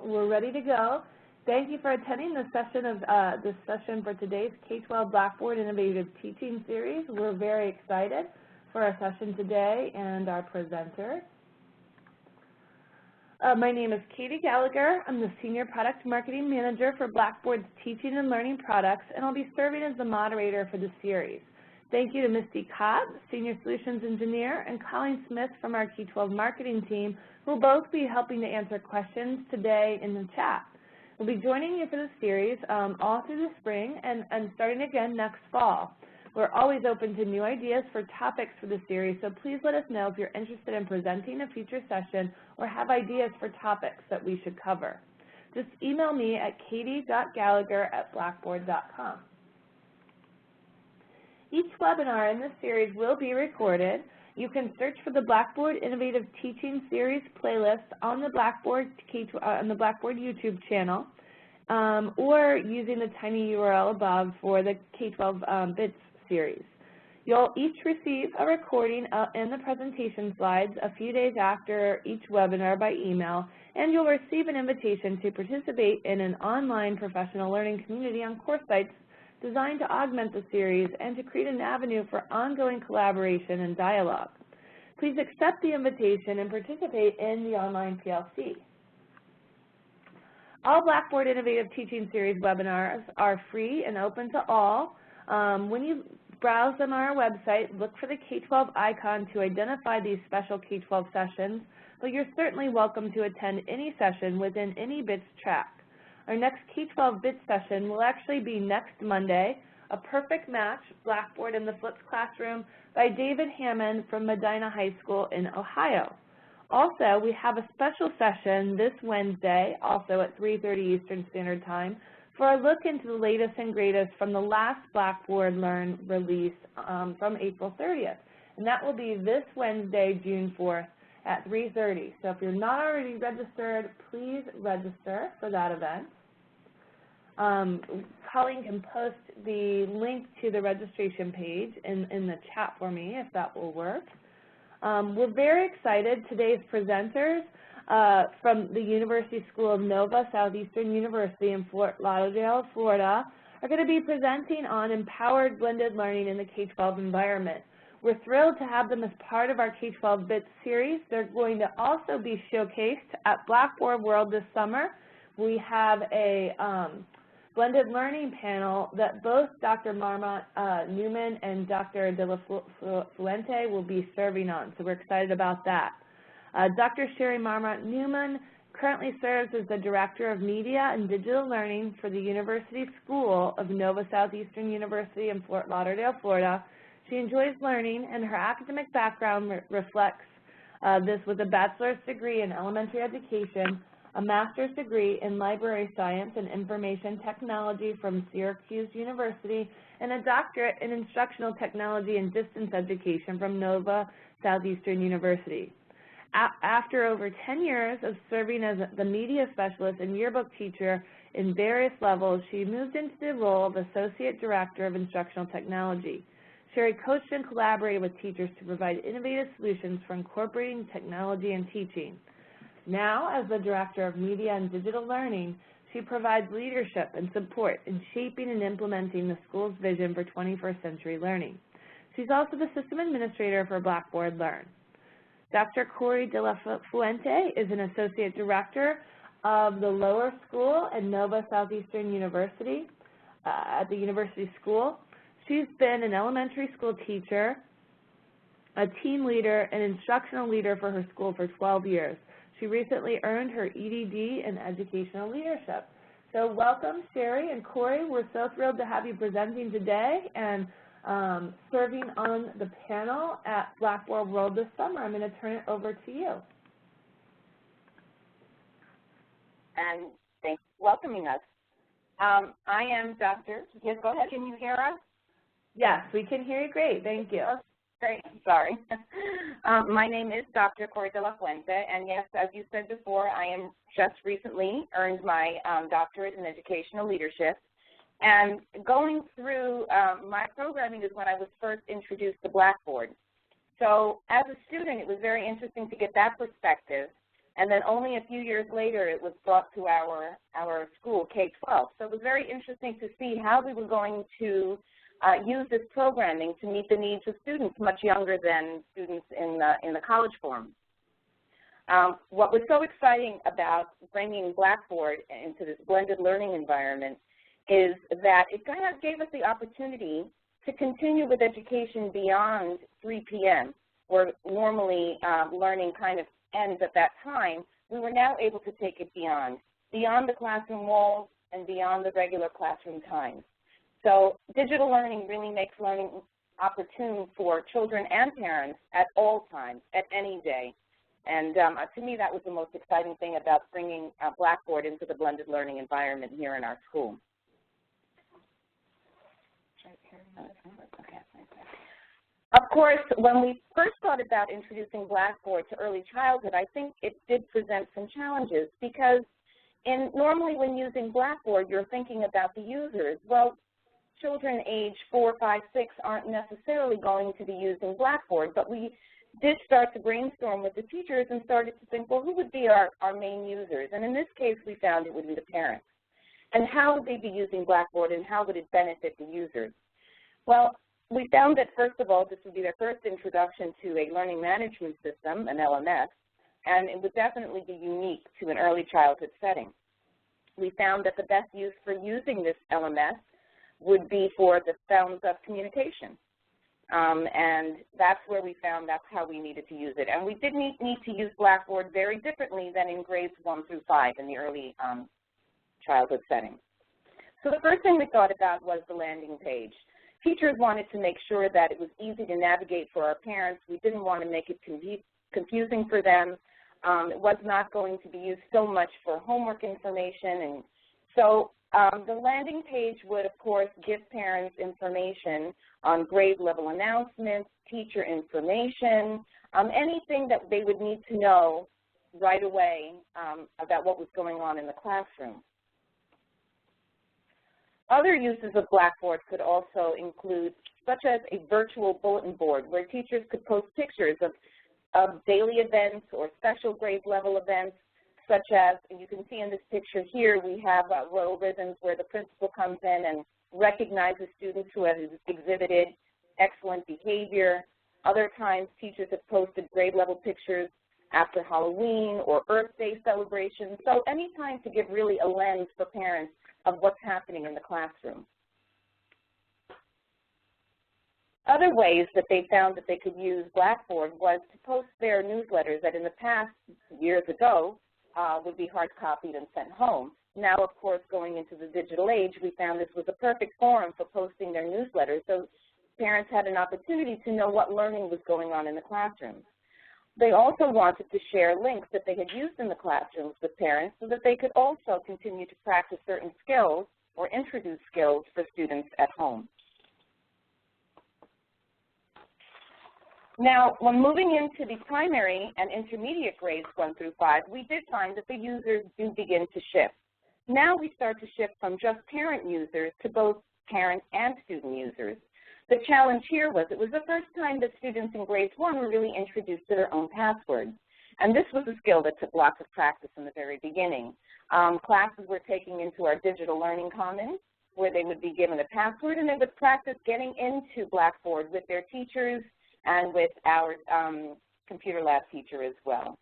We're ready to go. Thank you for attending this session for today's K-12 Blackboard Innovative Teaching Series. We're very excited for our session today and our presenter. My name is Katie Gallagher. I'm the Senior Product Marketing Manager for Blackboard's Teaching and Learning Products, and I'll be serving as the moderator for the series. Thank you to Misty Cobb, Senior Solutions Engineer, and Colleen Smith from our K-12 marketing team, who will both be helping to answer questions today in the chat. We'll be joining you for the series all through the spring and starting again next fall. We're always open to new ideas for topics for the series, so please let us know if you're interested in presenting a future session or have ideas for topics that we should cover. Just email me at katie.gallagher@blackboard.com. Each webinar in this series will be recorded. You can search for the Blackboard Innovative Teaching Series playlist on the Blackboard YouTube channel or using the tiny URL above for the K-12 Bits series. You'll each receive a recording and the presentation slides a few days after each webinar by email, and you'll receive an invitation to participate in an online professional learning community on course sites designed to augment the series and to create an avenue for ongoing collaboration and dialogue. Please accept the invitation and participate in the online PLC. All Blackboard Innovative Teaching Series webinars are free and open to all. When you browse them on our website, look for the K-12 icon to identify these special K-12 sessions, but you're certainly welcome to attend any session within any BITS track. Our next K-12 BITS session will actually be next Monday, A Perfect Match, Blackboard in the Flipped Classroom by David Hammond from Medina High School in Ohio. Also, we have a special session this Wednesday, also at 3:30 Eastern Standard Time, for a look into the latest and greatest from the last Blackboard Learn release from April 30th. And that will be this Wednesday, June 4th at 3:30. So if you're not already registered, please register for that event. Colleen can post the link to the registration page in the chat for me if that will work. We're very excited. Today's presenters from the University School of Nova, Southeastern University in Fort Lauderdale, Florida, are going to be presenting on empowered blended learning in the K-12 environment. We're thrilled to have them as part of our K-12 BITS series. They're going to also be showcased at Blackboard World this summer. We have a blended learning panel that both Dr. Marrotte-Newman and Dr. De La Fuente will be serving on, so we're excited about that. Dr. Sherry Marrotte-Newman currently serves as the Director of Media and Digital Learning for the University School of Nova Southeastern University in Fort Lauderdale, Florida. She enjoys learning, and her academic background reflects this with a bachelor's degree in elementary education, a master's degree in library science and information technology from Syracuse University, and a doctorate in instructional technology and distance education from Nova Southeastern University. After over 10 years of serving as the media specialist and yearbook teacher in various levels, she moved into the role of Associate Director of Instructional Technology. Sherry coached and collaborated with teachers to provide innovative solutions for incorporating technology and teaching. Now, as the Director of Media and Digital Learning, she provides leadership and support in shaping and implementing the school's vision for 21st century learning. She's also the System Administrator for Blackboard Learn. Dr. Cory de la Fuente is an Associate Director of the Lower School at Nova Southeastern University at the University School. She's been an elementary school teacher, a team leader, and instructional leader for her school for 12 years. She recently earned her EDD in educational leadership. So welcome, Sherry and Cory. We're so thrilled to have you presenting today and serving on the panel at Blackboard World this summer. I'm going to turn it over to you. And thanks for welcoming us. I am Dr. Yes, go ahead. Can you hear us? Yes, we can hear you great. Thank you. Oh, great. Sorry. My name is Dr. Cory de la Fuente, and yes, as you said before, I am just recently earned my doctorate in educational leadership. And going through my programming is when I was first introduced to Blackboard. So as a student, it was very interesting to get that perspective. And then only a few years later, it was brought to our school, K-12. So it was very interesting to see how we were going to use this programming to meet the needs of students much younger than students in the college form. What was so exciting about bringing Blackboard into this blended learning environment is that it kind of gave us the opportunity to continue with education beyond 3 p.m., where normally learning kind of ends at that time. We were now able to take it beyond the classroom walls and beyond the regular classroom times. So digital learning really makes learning opportune for children and parents at all times, at any day. And to me, that was the most exciting thing about bringing Blackboard into the blended learning environment here in our school. Of course, when we first thought about introducing Blackboard to early childhood, I think it did present some challenges because normally when using Blackboard, you're thinking about the users. Well, children age 4, 5, 6 aren't necessarily going to be using Blackboard, but we did start to brainstorm with the teachers and started to think, well, who would be our main users? And in this case, we found it would be the parents. And how would they be using Blackboard and how would it benefit the users? Well, we found that, first of all, this would be their first introduction to a learning management system, an LMS, and it would definitely be unique to an early childhood setting. We found that the best use for using this LMS would be for the realms of communication. And that's where we found that's how we needed to use it. And we did need to use Blackboard very differently than in grades 1 through 5 in the early childhood setting. So the first thing we thought about was the landing page. Teachers wanted to make sure that it was easy to navigate for our parents. We didn't want to make it confusing for them. It was not going to be used so much for homework information. And so the landing page would, of course, give parents information on grade level announcements, teacher information, anything that they would need to know right away about what was going on in the classroom. Other uses of Blackboard could also include such as a virtual bulletin board where teachers could post pictures of daily events or special grade level events, such as, you can see in this picture here, we have row ribbons where the principal comes in and recognizes students who have exhibited excellent behavior. Other times, teachers have posted grade level pictures after Halloween or Earth Day celebrations. So any time to give really a lens for parents of what's happening in the classroom. Other ways that they found that they could use Blackboard was to post their newsletters that in the past, years ago, would be hard copied and sent home. Now, of course, going into the digital age, we found this was a perfect forum for posting their newsletters, so parents had an opportunity to know what learning was going on in the classrooms. They also wanted to share links that they had used in the classrooms with parents so that they could also continue to practice certain skills or introduce skills for students at home. Now, when moving into the primary and intermediate grades 1 through 5, we did find that the users do begin to shift. Now we start to shift from just parent users to both parent and student users. The challenge here was it was the first time that students in grades 1 were really introduced to their own passwords. And this was a skill that took lots of practice in the very beginning. Classes were taken into our digital learning commons where they would be given a password and they would practice getting into Blackboard with their teachers and with our computer lab teacher as well.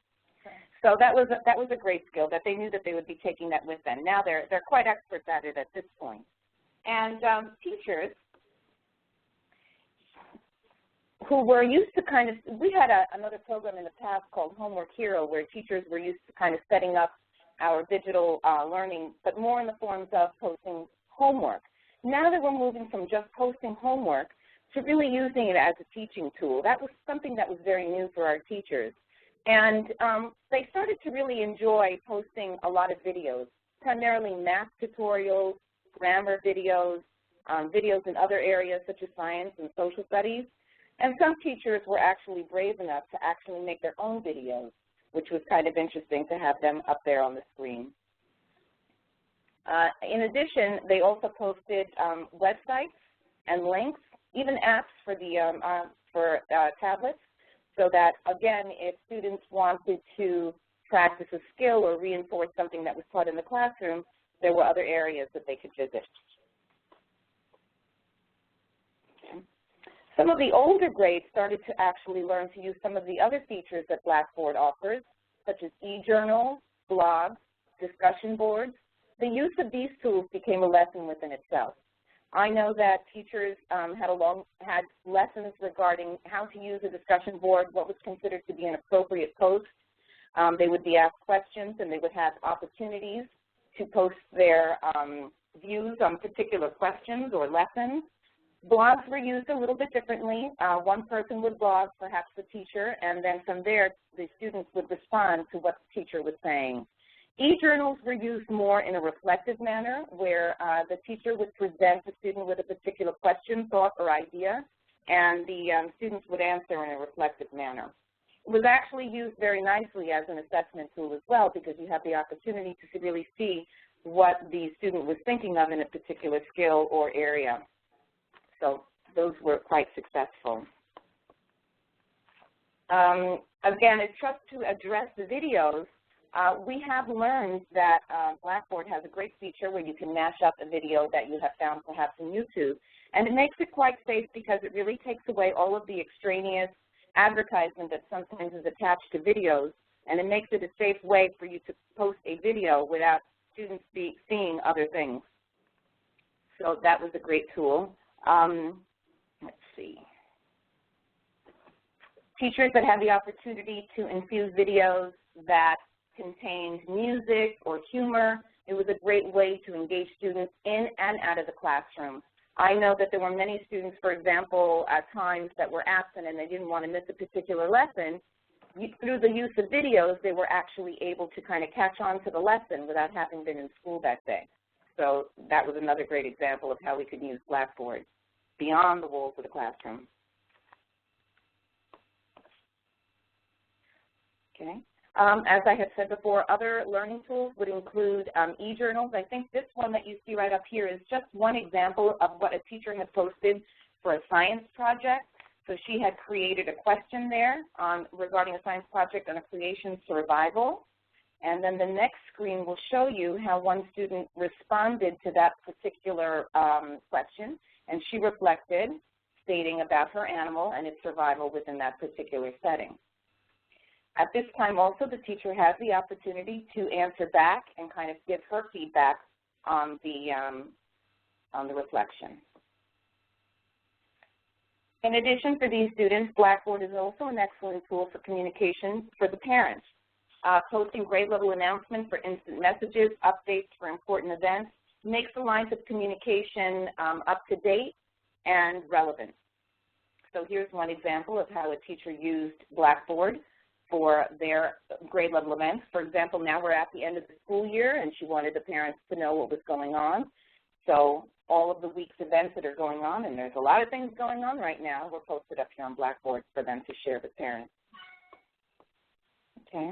Okay. So that was a great skill that they knew that they would be taking that with them. Now they're quite experts at it at this point. And teachers who were used to kind of, we had another program in the past called Homework Hero where teachers were used to kind of setting up our digital learning, but more in the forms of posting homework. Now that we're moving from just posting homework to really using it as a teaching tool, that was something that was very new for our teachers. And they started to really enjoy posting a lot of videos, primarily math tutorials, grammar videos, videos in other areas such as science and social studies. And some teachers were actually brave enough to actually make their own videos, which was kind of interesting to have them up there on the screen. In addition, they also posted websites and links, even apps for the tablets, so that, again, if students wanted to practice a skill or reinforce something that was taught in the classroom, there were other areas that they could visit. Okay. Some of the older grades started to actually learn to use some of the other features that Blackboard offers, such as e-journals, blogs, discussion boards. The use of these tools became a lesson within itself. I know that teachers had lessons regarding how to use a discussion board, what was considered to be an appropriate post. They would be asked questions, and they would have opportunities to post their views on particular questions or lessons. Blogs were used a little bit differently. One person would blog, perhaps the teacher, and then from there the students would respond to what the teacher was saying. E-journals were used more in a reflective manner, where the teacher would present the student with a particular question, thought, or idea, and the students would answer in a reflective manner. It was actually used very nicely as an assessment tool as well, because you have the opportunity to really see what the student was thinking of in a particular skill or area. So those were quite successful. Again, just to address the videos, we have learned that Blackboard has a great feature where you can mash up a video that you have found perhaps in YouTube. And it makes it quite safe because it really takes away all of the extraneous advertisement that sometimes is attached to videos, and it makes it a safe way for you to post a video without students seeing other things. So that was a great tool. Let's see. Teachers that have the opportunity to infuse videos that contained music or humor, it was a great way to engage students in and out of the classroom. I know that there were many students, for example, at times that were absent and they didn't want to miss a particular lesson. Through the use of videos, they were actually able to kind of catch on to the lesson without having been in school that day. So that was another great example of how we could use Blackboard beyond the walls of the classroom. Okay. As I had said before, other learning tools would include e-journals. I think this one that you see right up here is just one example of what a teacher had posted for a science project. So she had created a question there regarding a science project on a creation survival. And then the next screen will show you how one student responded to that particular question. And she reflected, stating about her animal and its survival within that particular setting. At this time also, the teacher has the opportunity to answer back and kind of give her feedback on the reflection. In addition, for these students, Blackboard is also an excellent tool for communication for the parents. Posting grade level announcements for instant messages, updates for important events, makes the lines of communication up to date and relevant. So here's one example of how a teacher used Blackboard for their grade level events. For example, now we're at the end of the school year and she wanted the parents to know what was going on. So all of the week's events that are going on, and there's a lot of things going on right now, were posted up here on Blackboard for them to share with parents. Okay.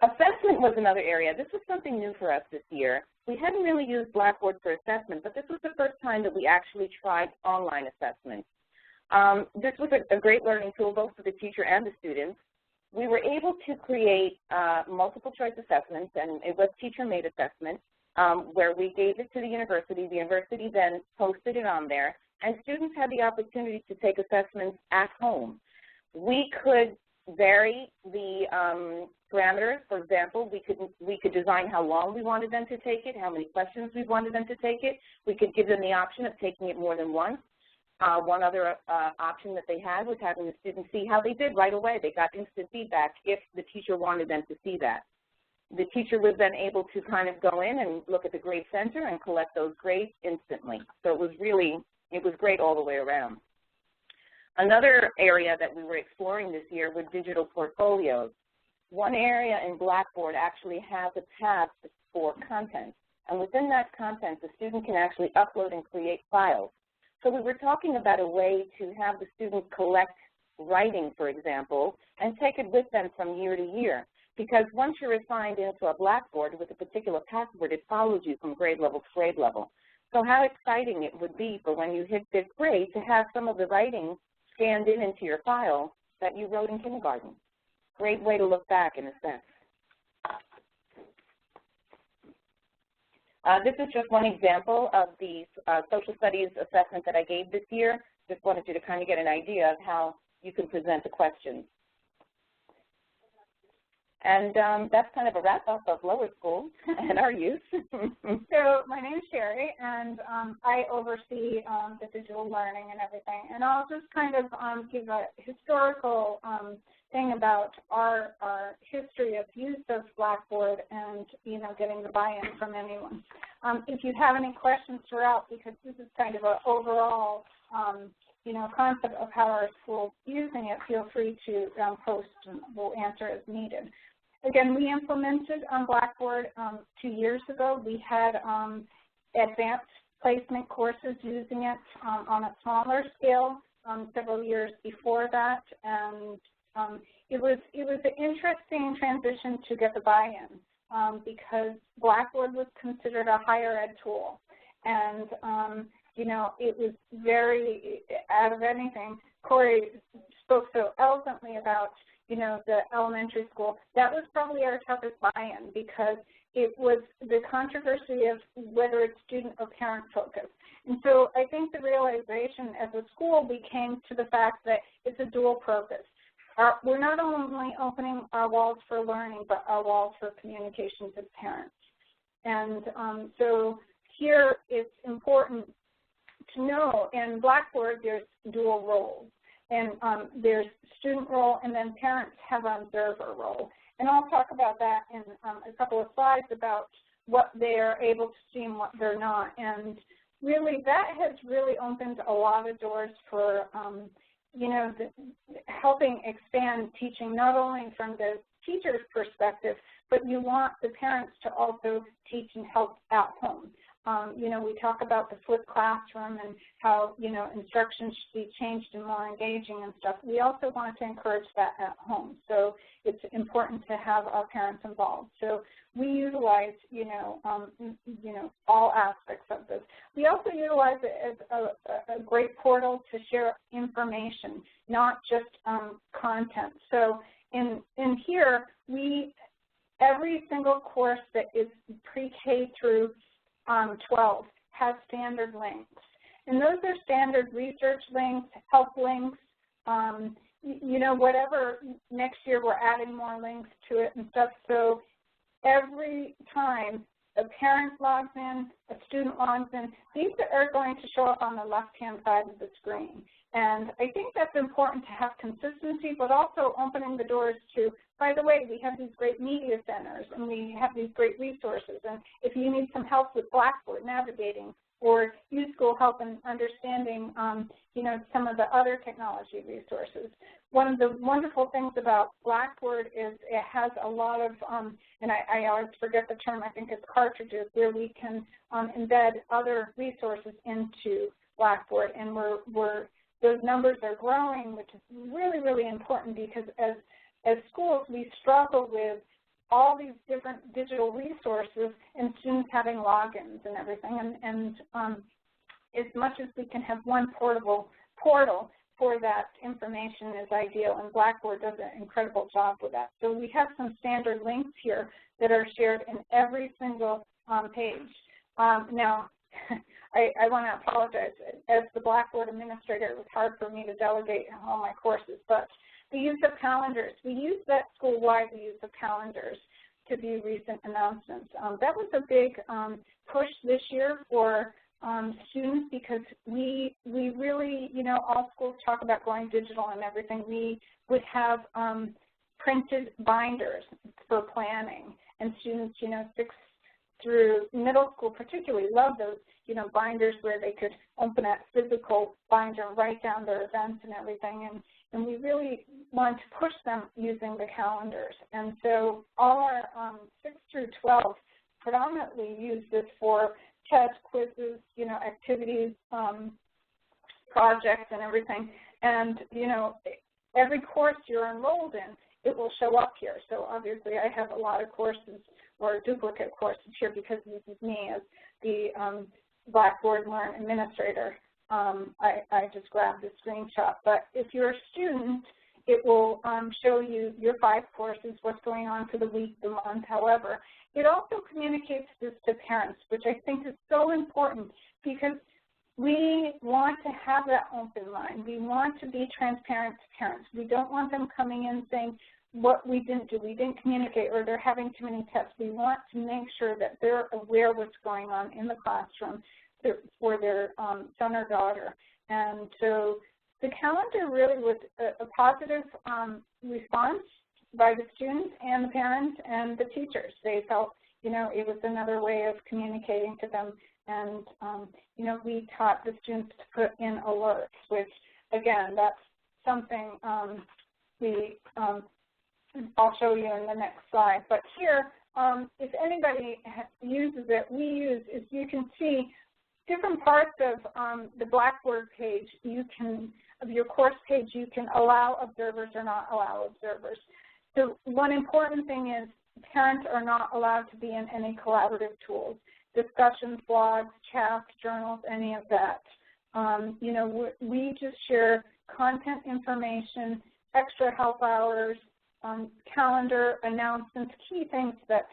Assessment was another area. This was something new for us this year. We hadn't really used Blackboard for assessment, but this was the first time that we actually tried online assessment. This was a great learning tool both for the teacher and the students. We were able to create multiple choice assessments, and it was teacher-made assessment, where we gave it to the university. The university then posted it on there, and students had the opportunity to take assessments at home. We could vary the parameters. For example, we could design how long we wanted them to take it, how many questions we wanted them to take it. We could give them the option of taking it more than once. One other option that they had was having the students see how they did right away. They got instant feedback if the teacher wanted them to see that. The teacher was then able to kind of go in and look at the grade center and collect those grades instantly. So it was great all the way around. Another area that we were exploring this year was digital portfolios. One area in Blackboard actually has a tab for content. And within that content, the student can actually upload and create files. So we were talking about a way to have the students collect writing, for example, and take it with them from year to year. Because once you're assigned into a Blackboard with a particular password, it follows you from grade level to grade level. So how exciting it would be for when you hit fifth grade to have some of the writing scanned into your file that you wrote in kindergarten. Great way to look back and assess. This is just one example of the social studies assessment that I gave this year. Just wanted you to kind of get an idea of how you can present the questions. And that's kind of a wrap-up of lower school and our youth. So my name is Sherry, and I oversee the digital learning and everything. And I'll just kind of give a historical thing about our history of use of Blackboard and, you know, getting the buy-in from anyone. If you have any questions throughout, because this is kind of an overall, you know, concept of how our school is using it, feel free to post and we'll answer as needed. Again, we implemented Blackboard 2 years ago. We had advanced placement courses using it on a smaller scale several years before that, and it was an interesting transition to get the buy-in because Blackboard was considered a higher ed tool, and you know, it was very, out of anything, Cory spoke so eloquently about, you know, the elementary school. That was probably our toughest buy-in because it was the controversy of whether it's student or parent focused. And so I think the realization as a school became to the fact that it's a dual purpose. We're not only opening our walls for learning, but our walls for communication to parents. And so here it's important to know in Blackboard there's dual roles. And there's student role, and then parents have an observer role. And I'll talk about that in a couple of slides about what they're able to see and what they're not. And really, that has really opened a lot of doors for, you know, helping expand teaching, not only from the teacher's perspective, but you want the parents to also teach and help at home. You know, we talk about the flipped classroom and how, you know, instruction should be changed and more engaging and stuff. We also want to encourage that at home. So it's important to have our parents involved. So we utilize, you know, all aspects of this. We also utilize it as a great portal to share information, not just content. So in here, every single course that is pre-K through 12 has standard links. And those are standard research links, help links, you know, whatever. Next year we're adding more links to it and stuff. So every time a parent logs in, a student logs in, these are going to show up on the left-hand side of the screen. And I think that's important to have consistency, but also opening the doors to, by the way, we have these great media centers and we have these great resources. And if you need some help with Blackboard navigating or use school help in understanding, you know, some of the other technology resources. One of the wonderful things about Blackboard is it has a lot of, and I always forget the term, I think it's cartridges, where we can embed other resources into Blackboard. And those numbers are growing, which is really, really important because as schools, we struggle with all these different digital resources and students having logins and everything. And as much as we can have one portable portal for that information is ideal, and Blackboard does an incredible job with that. So we have some standard links here that are shared in every single page. Now, I want to apologize. As the Blackboard administrator, it was hard for me to delegate all my courses, but the use of calendars. We use that school-wide, the use of calendars to view recent announcements. That was a big push this year for students because we really, you know, all schools talk about going digital and everything. We would have printed binders for planning, and students, you know, 6th through middle school particularly love those, you know, binders where they could open that physical binder and write down their events and everything. And we really want to push them using the calendars. And so all our 6 through 12 predominantly use this for tests, quizzes, you know, activities, projects and everything. And, you know, every course you're enrolled in, it will show up here. So obviously I have a lot of courses or duplicate courses here because this is me as the Blackboard Learn administrator. I just grabbed the screenshot. But if you're a student it will show you your 5 courses, what's going on for the week, the month, however. It also communicates this to parents, which I think is so important because we want to have that open line. We want to be transparent to parents. We don't want them coming in saying what we didn't do, we didn't communicate, or they're having too many tests. We want to make sure that they're aware of what's going on in the classroom for their son or daughter. And so the calendar really was a positive response by the students and the parents and the teachers. They felt, you know, it was another way of communicating to them. And, you know, we taught the students to put in alerts, which, again, that's something I'll show you in the next slide. But here, if anybody uses it, we use, as you can see, different parts of the Blackboard page of your course page, you can allow observers or not allow observers. So one important thing is parents are not allowed to be in any collaborative tools, discussions, blogs, chats, journals, any of that. You know, we just share content information, extra help hours, calendar announcements, key things that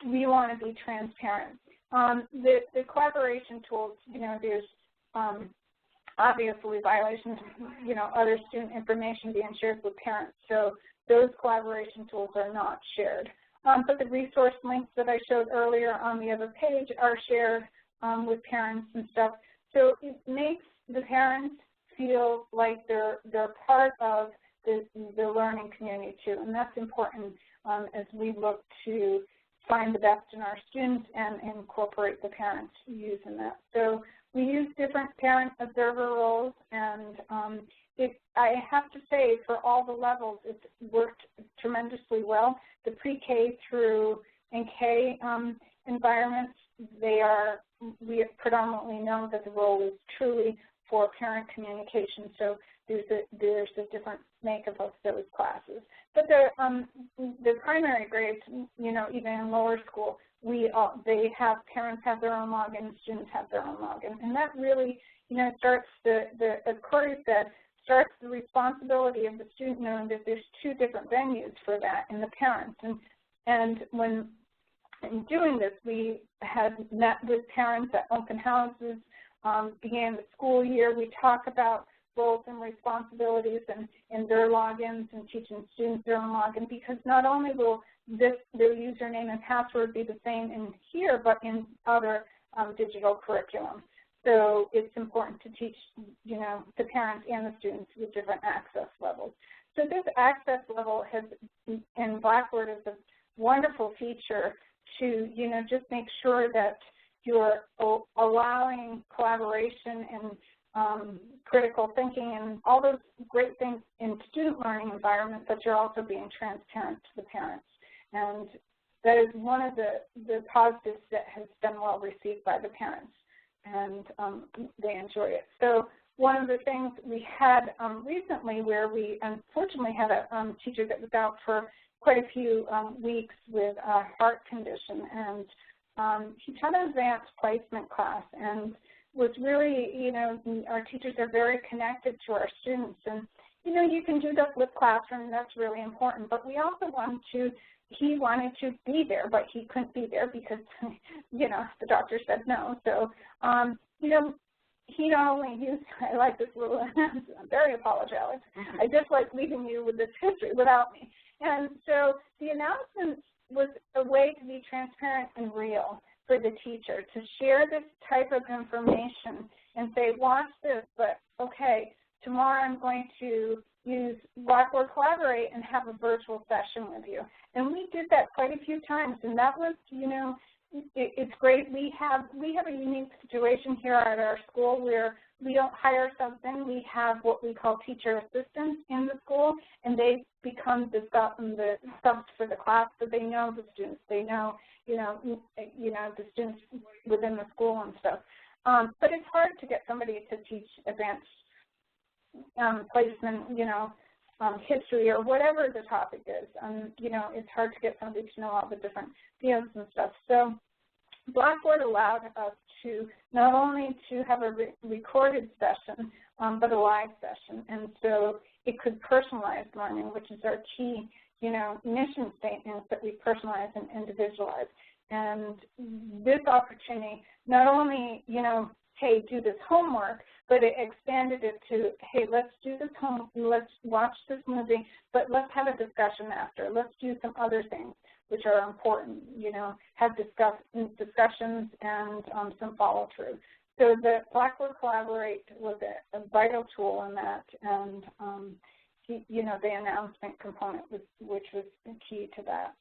we want to be transparent. The collaboration tools, you know, there's obviously violations, you know, other student information being shared with parents. So those collaboration tools are not shared. But the resource links that I showed earlier on the other page are shared with parents and stuff. So it makes the parents feel like they're part of the learning community too, and that's important as we look to find the best in our students and incorporate the parents using that. So we use different parent observer roles, and I have to say for all the levels, it's worked tremendously well. The pre-K through and K environments, we predominantly know that the role is truly for parent communication. So there's a different makeup of those classes. But the primary grades, you know, even in lower school, parents have their own login, students have their own login, and that really, you know, starts as Cory said, starts the responsibility of the student knowing that there's 2 different venues for that and the parents. And when in doing this, we had met with parents at open houses, began the school year. We talk about roles and responsibilities and their logins and teaching students their own login, because not only will their username and password be the same in here, but in other digital curriculum. So it's important to teach, you know, the parents and the students with different access levels. So this access level in Blackboard is a wonderful feature to, you know, just make sure that you're allowing collaboration and critical thinking and all those great things in student learning environments, but you're also being transparent to the parents. And that is one of the positives that has been well received by the parents, and they enjoy it. So one of the things we had recently, where we unfortunately had a teacher that was out for quite a few weeks with a heart condition, and he taught an advanced placement class, and was really, you know, our teachers are very connected to our students, and, you know, you can do the flipped classroom, that's really important, but we also he wanted to be there, but he couldn't be there because, you know, the doctor said no. So, you know, he not only used, I like this little, I'm very apologetic, I just like leaving you with this history without me. And so the announcements was a way to be transparent and real for the teacher, to share this type of information and say, watch this, but okay, tomorrow I'm going to use Blackboard Collaborate and have a virtual session with you. And we did that quite a few times, and that was, you know, it's great. We have a unique situation here at our school where we don't hire something. We have what we call teacher assistants in the school, and they become the subs for the class, so they know the students. They know, you know, the students within the school and stuff. But it's hard to get somebody to teach advanced placement, you know, history or whatever the topic is. You know, it's hard to get somebody to know all the different fields and stuff. So Blackboard allowed us to not only to have a recorded session, but a live session. And so it could personalize learning, which is our key, mission statements that we personalize and individualize. And this opportunity not only, hey, do this homework, but it expanded it to, hey, let's do this let's watch this movie, but let's have a discussion after. Let's do some other things which are important, have discussions and some follow-through. So the Blackboard Collaborate was a vital tool in that, and, the announcement component, which was key to that.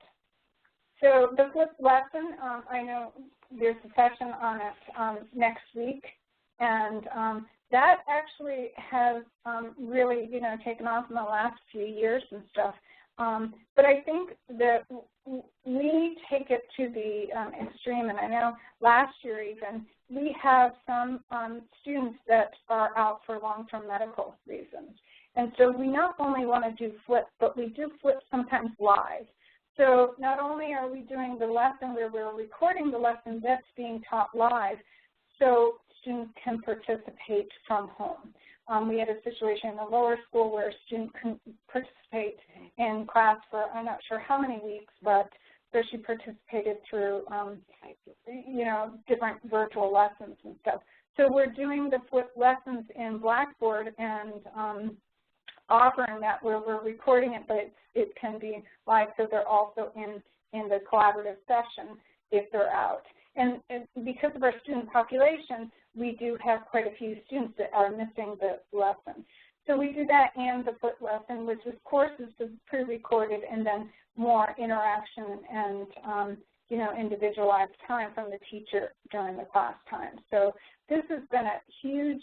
So the flipped lesson, I know there's a session on it next week, and that actually has really, taken off in the last few years and stuff. But I think that we take it to the extreme, and I know last year even, we have some students that are out for long-term medical reasons. And so we not only want to do flip, but we do flip sometimes live. So not only are we doing the lesson where we're recording the lesson that's being taught live, so students can participate from home. We had a situation in the lower school where a student couldn't participate in class for I'm not sure how many weeks, but so she participated through, different virtual lessons and stuff. So we're doing the flipped lessons in Blackboard and offering that where we're recording it, but it can be live, so they're also in the collaborative session if they're out. And because of our student population, we do have quite a few students that are missing the lesson. So we do that and the flipped lesson, which of course is pre-recorded, and then more interaction and individualized time from the teacher during the class time. So this has been a huge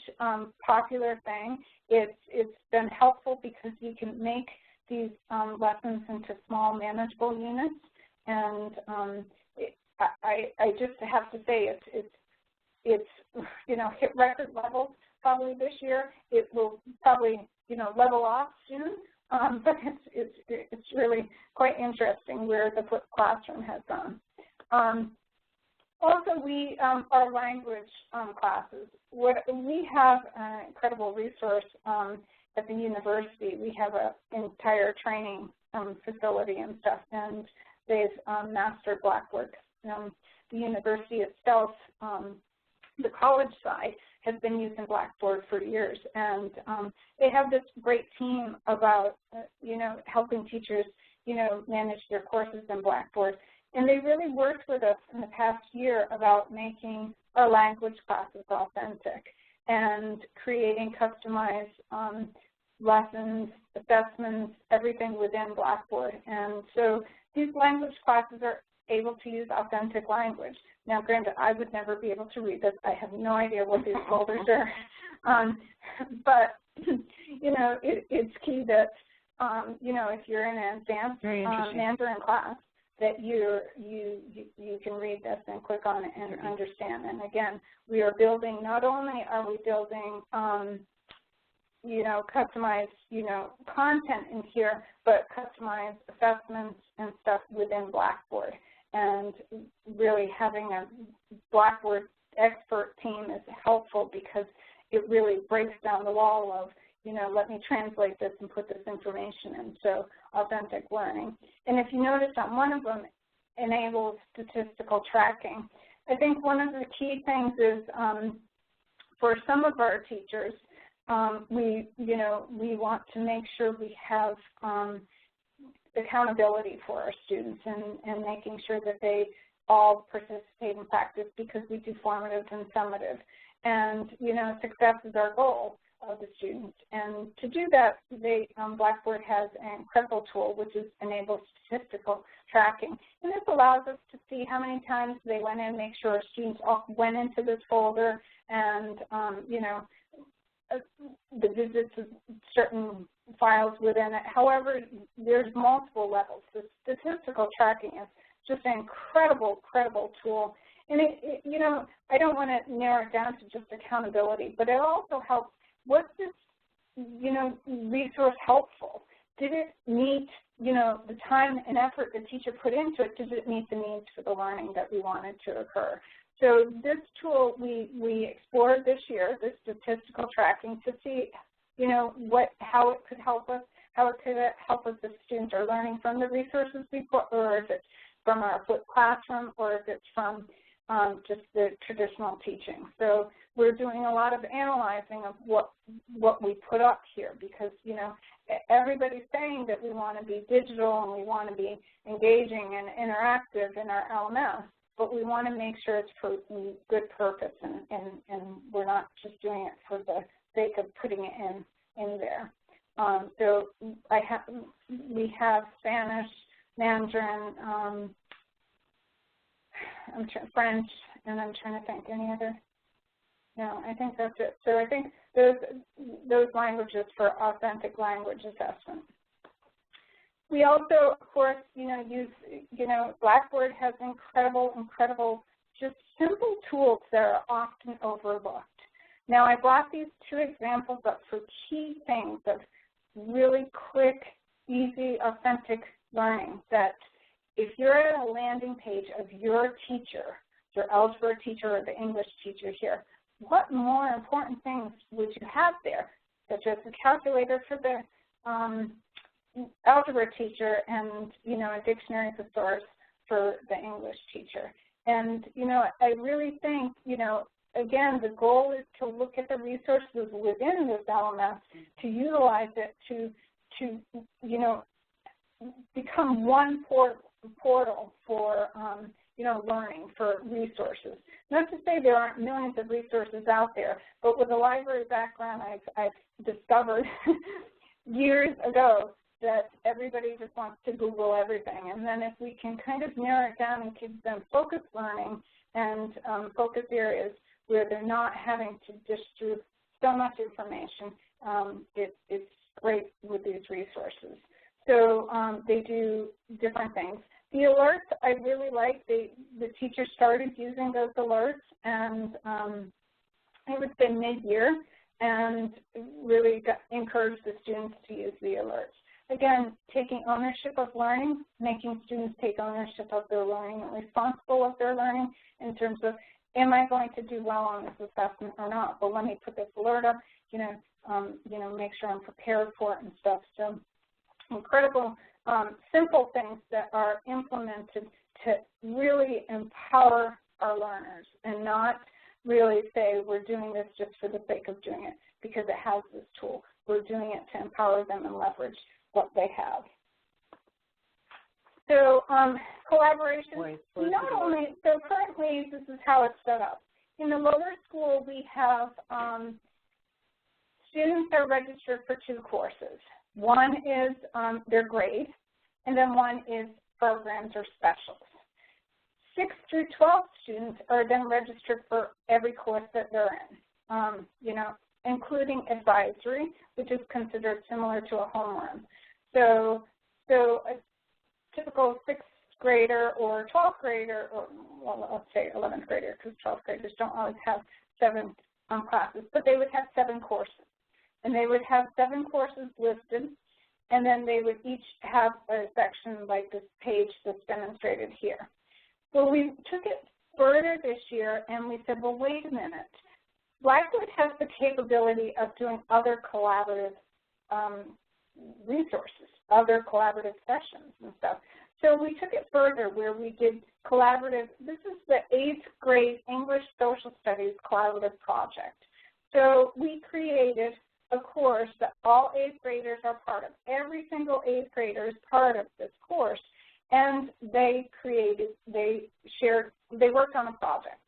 popular thing. It's been helpful because you can make these lessons into small manageable units, and I just have to say it's hit record levels probably this year. It will probably level off soon, but it's really quite interesting where the flipped classroom has gone. Also, our language classes. We have an incredible resource at the university. We have an entire training facility and stuff, and they've mastered Blackboard. The university itself, the college side, has been using Blackboard for years, and they have this great team about, helping teachers, manage their courses in Blackboard. And they really worked with us in the past year about making our language classes authentic and creating customized lessons, assessments, everything within Blackboard. And so these language classes are able to use authentic language. Now, granted, I would never be able to read this. I have no idea what these folders are. But, it's key that, if you're in an advanced Mandarin class, that you can read this and click on it and understand. And again, we are building, not only are we building, customized, content in here, but customized assessments and stuff within Blackboard. And really having a Blackboard expert team is helpful because it really breaks down the wall of, let me translate this and put this information in, so authentic learning. And if you notice on one of them, enables statistical tracking. I think one of the key things is for some of our teachers, we want to make sure we have accountability for our students and making sure that they all participate in practice because we do formative and summative. And, success is our goal of the students. And to do that, Blackboard has an incredible tool which enables statistical tracking. And this allows us to see how many times they went in, make sure our students all went into this folder, and, the visits of certain files within it. However, there's multiple levels. The statistical tracking is just an incredible tool. And, I don't want to narrow it down to just accountability, but it also helps. Was this, resource helpful? Did it meet, the time and effort the teacher put into it? Did it meet the needs for the learning that we wanted to occur? So this tool we explored this year, this statistical tracking, to see how it could help us, how it could help us if students are learning from the resources we put, or if it's from our flipped classroom, or if it's from just the traditional teaching. So we're doing a lot of analyzing of what we put up here, because, everybody's saying that we want to be digital and we want to be engaging and interactive in our LMS, but we want to make sure it's for good purpose, and we're not just doing it for the sake of putting it in there. So we have Spanish, Mandarin, French, and I'm trying to think any other. No, I think that's it. So I think those languages for authentic language assessment. We also, of course, use, Blackboard has incredible, just simple tools that are often overlooked. Now, I brought these two examples up for key things of really quick, easy, authentic learning, that if you're at a landing page of your teacher, your algebra teacher or the English teacher here, what more important things would you have there, such as a calculator for the algebra teacher and, a dictionary thesaurus for the English teacher. And, I really think, again, the goal is to look at the resources within this LMS, to utilize it to become one portal for, learning, for resources. Not to say there aren't millions of resources out there, but with a library background, I've discovered years ago that everybody just wants to Google everything. And then if we can kind of narrow it down and give them focused learning and focus areas where they're not having to dish through so much information, it's great with these resources. So they do different things. The alerts, I really like. The teachers started using those alerts, and I would say mid-year, and really encouraged the students to use the alerts. Again, taking ownership of learning, making students take ownership of their learning and responsible of their learning in terms of, am I going to do well on this assessment or not? Well, let me put this alert up, make sure I'm prepared for it and stuff. So incredible simple things that are implemented to really empower our learners and not really say we're doing this just for the sake of doing it because it has this tool. We're doing it to empower them and leverage what they have. So collaboration, not only, so currently this is how it's set up. In the lower school, we have students are registered for two courses. One is their grade, and then one is programs or specials. 6 through 12 students are then registered for every course that they're in, including advisory, which is considered similar to a homeroom. So a typical 6th grader or 12th grader, or well, let's say 11th grader, because 12th graders don't always have 7 classes, but they would have 7 courses. And they would have 7 courses listed, and then they would each have a section like this page that's demonstrated here. Well, we took it further this year, and we said, well, wait a minute. Blackboard has the capability of doing other collaborative resources, other collaborative sessions and stuff. So we took it further where we did collaborative. This is the 8th grade English Social Studies collaborative project. So we created a course that all 8th graders are part of. Every single 8th grader is part of this course, and they worked on a project.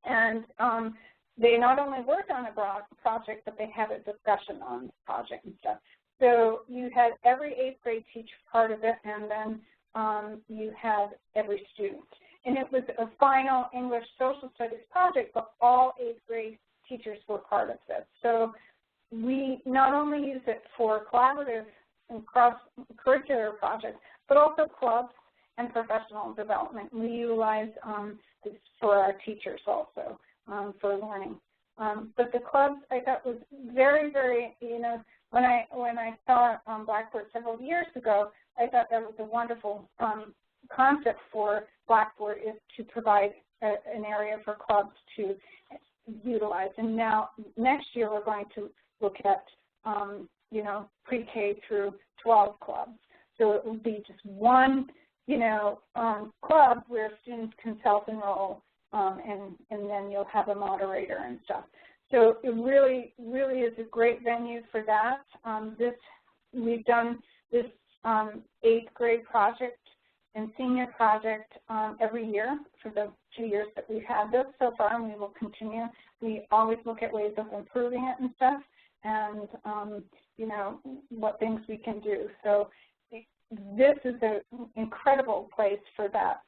And they not only worked on a project, but they had a discussion on the project and stuff. So you had every 8th grade teacher part of it, and then you had every student. And it was a final English Social Studies project, but all 8th grade teachers were part of this. So we not only use it for collaborative and cross-curricular projects, but also clubs and professional development. We utilize this for our teachers also for learning. But the clubs, I thought, was very, very, when I saw Blackboard several years ago, I thought that was a wonderful concept for Blackboard, is to provide an area for clubs to utilize. And now, next year, we're going to look at you know, pre-K through 12 clubs. So it will be just one, you know, club where students can self-enroll, and then you'll have a moderator and stuff. So it really, really is a great venue for that. We've done this 8th grade project and senior project every year for the 2 years that we've had this so far, and we will continue. We always look at ways of improving it and stuff, and you know, what things we can do. So this is an incredible place for that.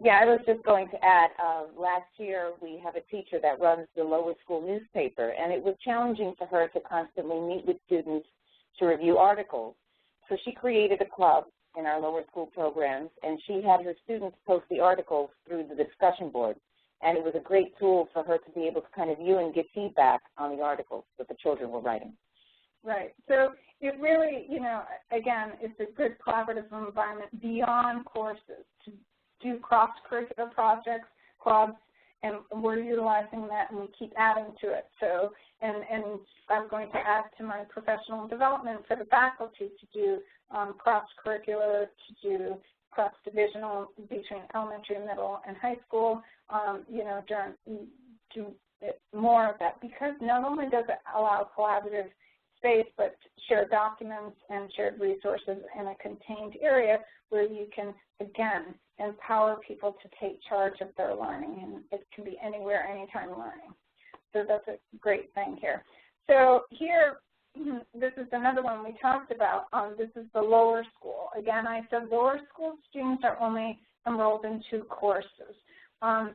Yeah, I was just going to add, last year we have a teacher that runs the lower school newspaper, and it was challenging for her to constantly meet with students to review articles. So she created a club in our lower school programs, and she had her students post the articles through the discussion board. And it was a great tool for her to be able to kind of view and get feedback on the articles that the children were writing. Right. So it really, you know, again, it's a good collaborative environment beyond courses to do cross-curricular projects, clubs, and we're utilizing that, and we keep adding to it. So, and I'm going to add to my professional development for the faculty to do cross-curricular, to do cross-divisional between elementary, middle, and high school, you know, do more of that, because not only does it allow collaborative space, but shared documents and shared resources in a contained area where you can, again, empower people to take charge of their learning, and it can be anywhere, anytime learning. So that's a great thing here. So here, this is another one we talked about. This is the lower school. Again, I said lower school students are only enrolled in 2 courses. And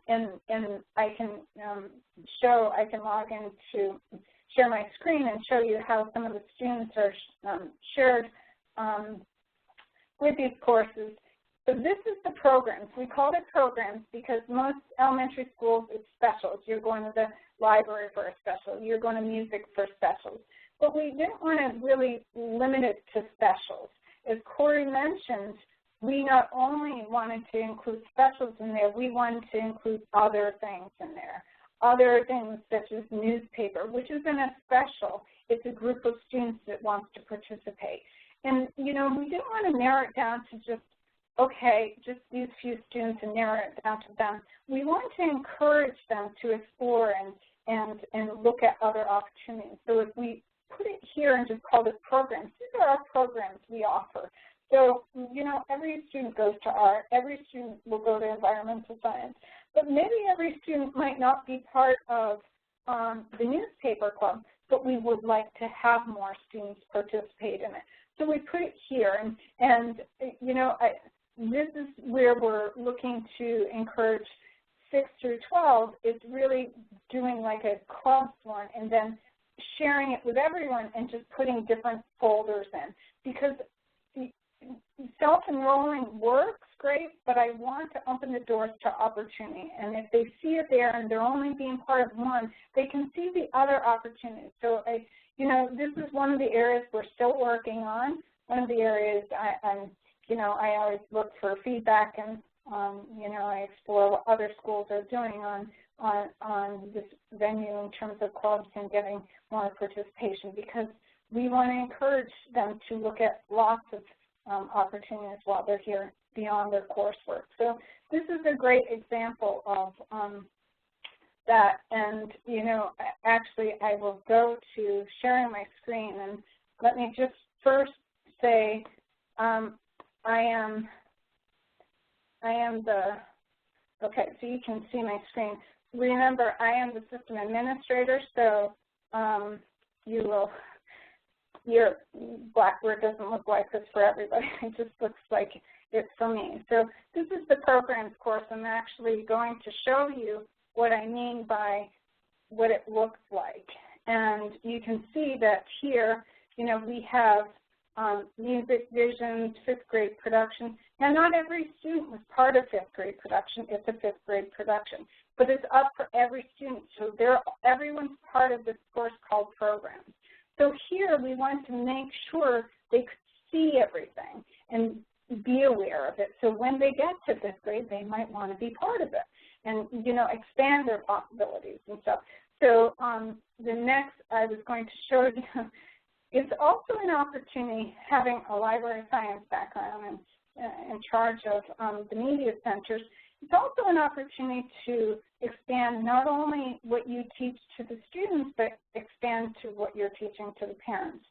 I can I can log in to share my screen and show you how some of the students are shared with these courses. So this is the programs. We call it programs because most elementary schools, it's specials. You're going to the library for a special. You're going to music for specials. But we didn't want to really limit it to specials. As Cory mentioned, we not only wanted to include specials in there, we wanted to include other things in there. Other things such as newspaper, which isn't a special. It's a group of students that wants to participate. And, you know, we didn't want to narrow it down to just, okay, just these few students and narrow it down to them. We want to encourage them to explore and look at other opportunities. So if we put it here and just call it programs, these are our programs we offer. So, you know, every student goes to art, every student will go to environmental science, but maybe every student might not be part of the newspaper club, but we would like to have more students participate in it. So we put it here, and you know, this is where we're looking to encourage 6 through 12 is really doing like a clubs one and then sharing it with everyone and just putting different folders in, because self-enrolling works great, but I want to open the doors to opportunity. And if they see it there and they're only being part of one, they can see the other opportunities. So, you know, this is one of the areas we're still working on. One of the areas you know, I always look for feedback and, you know, I explore what other schools are doing on this venue in terms of clubs and getting more participation, because we want to encourage them to look at lots of opportunities while they're here beyond their coursework. So this is a great example of that. And, you know, actually I will go to sharing my screen, and let me just first say okay, so you can see my screen. Remember, I am the system administrator, so your Blackboard doesn't look like this for everybody. It just looks like it's for me. So this is the programs course. I'm actually going to show you what I mean by what it looks like. And you can see that here, you know, we have music, vision, 5th grade production. Now, not every student was part of 5th grade production. It's a 5th grade production. But it's up for every student. So everyone's part of this course called programs. So here we want to make sure they could see everything and be aware of it. So when they get to 5th grade, they might want to be part of it and, you know, expand their possibilities and stuff. So the next, I was going to show you it's also an opportunity, having a library science background and in charge of the media centers, it's also an opportunity to expand not only what you teach to the students, but expand to what you're teaching to the parents.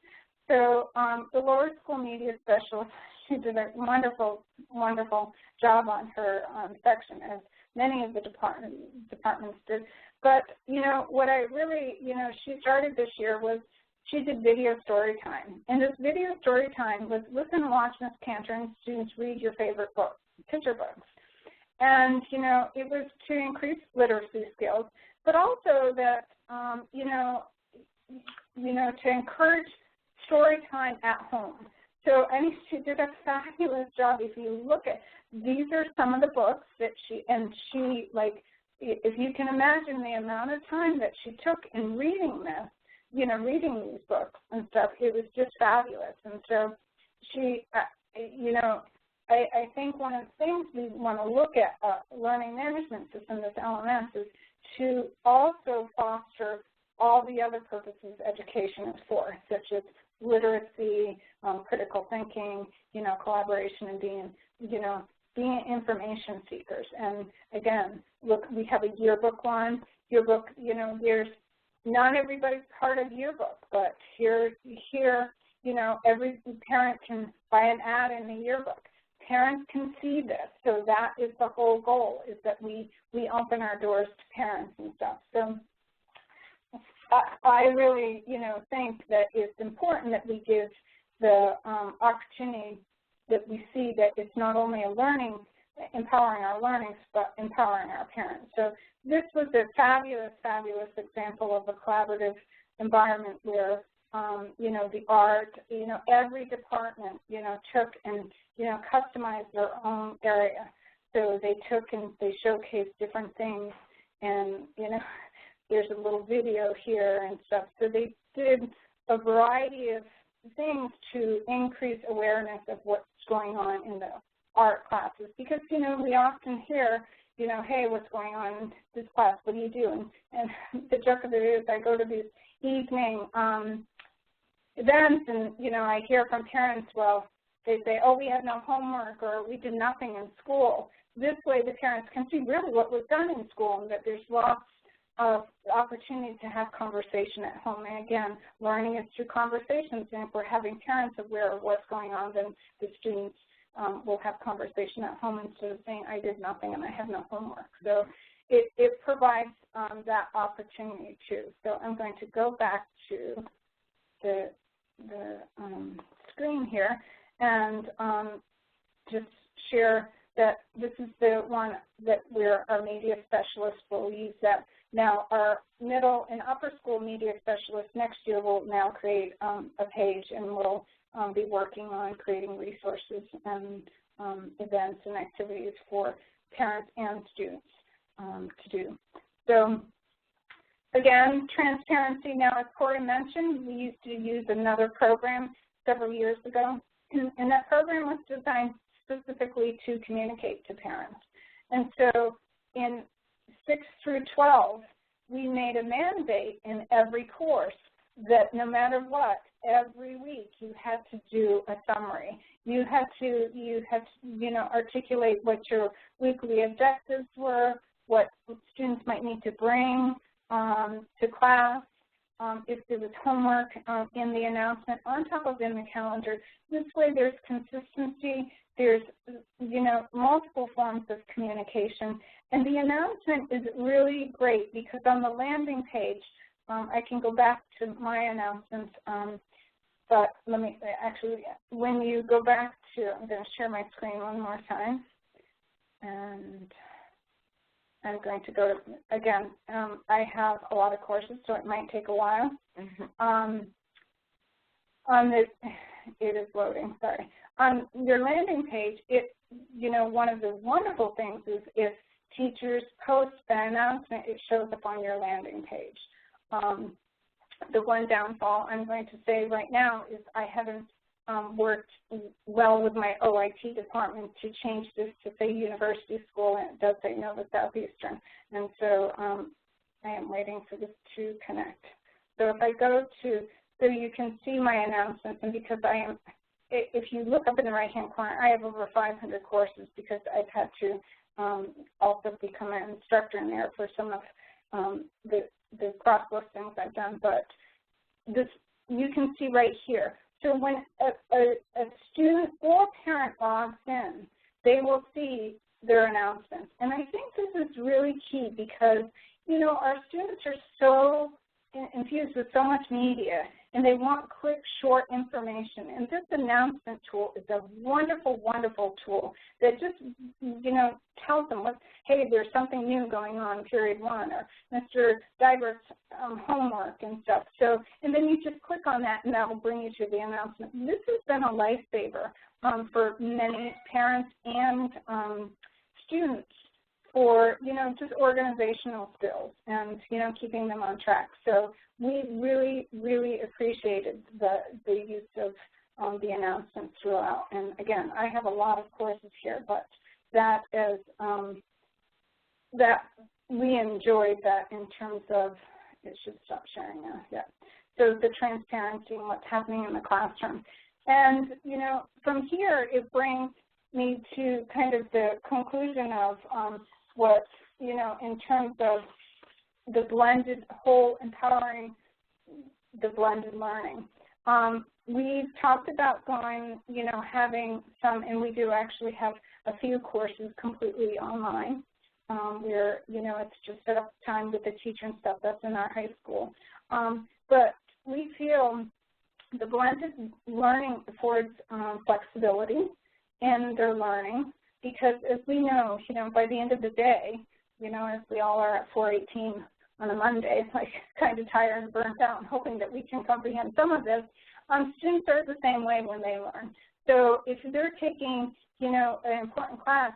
So the lower school media specialist, she did a wonderful, wonderful job on her section, as many of the departments did. But, you know, what I really, you know, she started this year was she did video story time. And this video story time was listen, watch, Miss Cantor, and students read your favorite book, picture books. And, you know, it was to increase literacy skills, but also that, you know, to encourage story time at home. So, I mean, she did a fabulous job. If you look at, these are some of the books that she, like, if you can imagine the amount of time that she took in reading this, you know, reading these books and stuff, it was just fabulous. And so she, you know, I think one of the things we want to look at learning management system, this LMS, is to also foster all the other purposes education is for, such as literacy, critical thinking, you know, collaboration, and being information seekers. And again, look, we have a yearbook one. Yearbook, you know, there's not everybody's part of yearbook, but here, you know, every parent can buy an ad in the yearbook. Parents can see this, so that is the whole goal, is that we open our doors to parents and stuff. So I really, you know, think that it's important that we give the opportunity that we see that it's not only a learning, empowering our learning, but empowering our parents. So this was a fabulous, fabulous example of a collaborative environment where, you know, the art, you know, every department, you know, took and, you know, customized their own area. So they took and they showcased different things, and, you know, there's a little video here and stuff. So they did a variety of things to increase awareness of what's going on in the art classes, because, you know, we often hear, you know, hey, what's going on in this class? What do you do? And the joke of it is I go to these evening events, and, you know, I hear from parents, well, they say, oh, we have no homework, or we did nothing in school. This way the parents can see really what was done in school, and that there's lots of opportunity to have conversation at home. And again, learning is through conversations, and if we're having parents aware of what's going on, then the students will have conversation at home instead of saying, I did nothing and I have no homework. So it provides that opportunity too. So I'm going to go back to the screen here and just share that this is the one that our media specialists will use that. Now, our middle and upper school media specialists next year will now create a page, and we'll be working on creating resources and events and activities for parents and students to do. So, again, transparency. Now, as Cory mentioned, we used to use another program several years ago, and that program was designed specifically to communicate to parents. And so in 6 through 12, we made a mandate in every course that no matter what, every week you had to do a summary. You had to you know, articulate what your weekly objectives were, what students might need to bring to class, if there was homework in the announcement, on top of in the calendar. This way there's consistency, there's, you know, multiple forms of communication. And the announcement is really great because on the landing page, I can go back to my announcements, but let me actually, when you go back to, I'm going to share my screen one more time. And I'm going to go to, again, I have a lot of courses, so it might take a while. On this, it is loading, sorry. On your landing page, you know, one of the wonderful things is if teachers post an announcement, it shows up on your landing page. The one downfall I'm going to say right now is I haven't worked well with my OIT department to change this to say university school, and it does say Nova Southeastern. And so I am waiting for this to connect. So if I go to So you can see my announcements, and because if you look up in the right-hand corner, I have over 500 courses because I've had to also become an instructor in there for some of the cross-listings I've done. But this, you can see right here. So when a student or parent logs in, they will see their announcements. And I think this is really key because, you know, our students are so infused with so much media, and they want quick, short information. And this announcement tool is a wonderful, wonderful tool that just, you know, tells them, hey, there's something new going on, period one, or Mr. Diver's homework and stuff. So, and then you just click on that, and that will bring you to the announcement. This has been a lifesaver for many parents and students for, you know, just organizational skills and, you know, keeping them on track. So we really, really appreciated the use of the announcements throughout. And again, I have a lot of courses here, but that is, that we enjoyed that in terms of, it should stop sharing now, yeah. So the transparency and what's happening in the classroom. And, you know, from here, it brings me to kind of the conclusion of what, you know, in terms of the blended whole, empowering the blended learning. We've talked about going, you know, having some, and we do actually have a few courses completely online where, you know, it's just set up time with the teacher and stuff. That's in our high school. But we feel the blended learning affords flexibility in their learning because, as we know, you know, by the end of the day, you know, as we all are at 4:18 on a Monday, like kind of tired and burnt out and hoping that we can comprehend some of this, students are the same way when they learn. So if they're taking, you know, an important class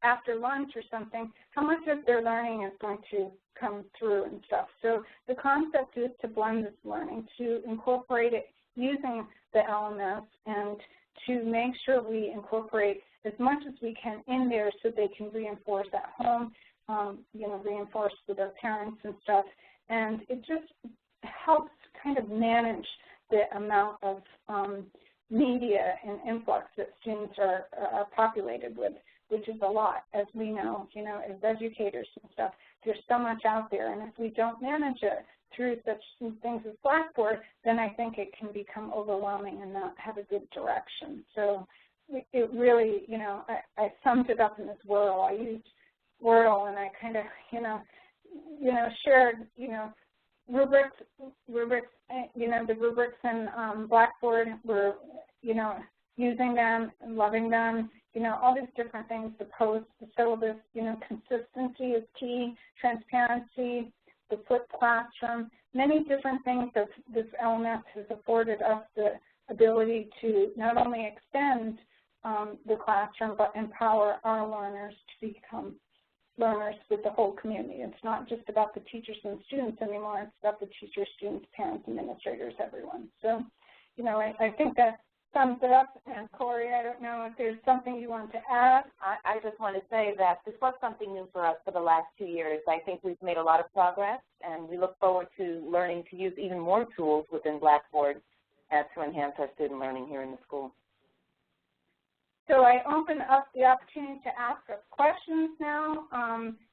after lunch or something, how much of their learning is going to come through and stuff. So the concept is to blend this learning, to incorporate it using the LMS and to make sure we incorporate as much as we can in there so they can reinforce at home, you know, reinforce with their parents and stuff. And it just helps kind of manage the amount of media and influx that students are populated with, which is a lot, as we know, you know, as educators and stuff. There's so much out there, and if we don't manage it through such things as Blackboard, then I think it can become overwhelming and not have a good direction. So it really, you know, I summed it up in this Wordle. I used Wordle, and I kind of, you know, shared, you know, rubrics, you know, the rubrics in Blackboard, we're, you know, using them and loving them, you know, all these different things, the post, the syllabus, you know, consistency is key, transparency, the flipped classroom, many different things that this LMS has afforded us the ability to not only extend the classroom, but empower our learners to become learners with the whole community. It's not just about the teachers and students anymore, it's about the teachers, students, parents, administrators, everyone. So, you know, I think that sums it up. And Cory, I don't know if there's something you want to add. I just want to say that this was something new for us for the last 2 years. I think we've made a lot of progress, and we look forward to learning to use even more tools within Blackboard to enhance our student learning here in the school. So I open up the opportunity to ask us questions now.